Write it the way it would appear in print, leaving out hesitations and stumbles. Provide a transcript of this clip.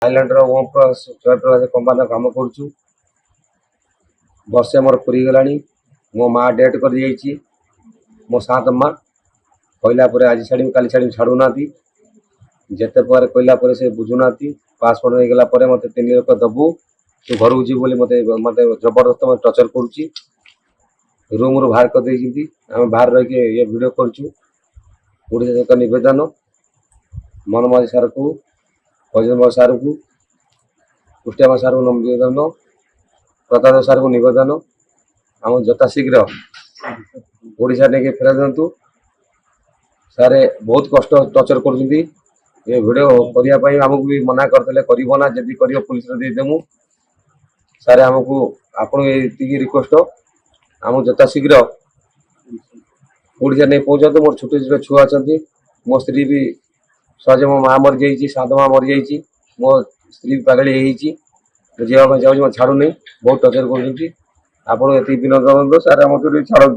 Thailand ओम Jayaprakash company काम करुचु वर्षे मोर पूरी गला मो माँ डेट कर मो सात माँ कहला आज छाड़ी काली छाड़ी छाड़ूना जिते पर कहला से बुझुना पासपोर्ट हो गला मत 3 लाख दबु तू घर को जीव मत मत जबरदस्त मत टर्चर करुच्ची रूम रू बाहर कर आम बाहर रही ये वीडियो करुच्चा नवेदन मनमोहन सार को अजय सार को कुष्टिया सार को निवेदन प्रताप सार को निवेदन आम यथाशीघ्र ओडिशा नहीं फेर दिंतु सारे बहुत कष्ट टर्चर कर वीडियो करने आमको भी मना करते करना जदि कर पुलिस देदेमु सारे आमको आपन रिक्वेस्ट आम यथाशीघ्र ओडिशा नहीं पहुँचते मोर छोटे छोटे छुआ अच्छा मो स्त्री भी सहज मो माँ मरी जाइए सात माँ मरी जाइए मो स्त्री पागली जाऊँ मत छाड़ू नहीं बहुत टर्चर कर विनोद सारे छाड़ू।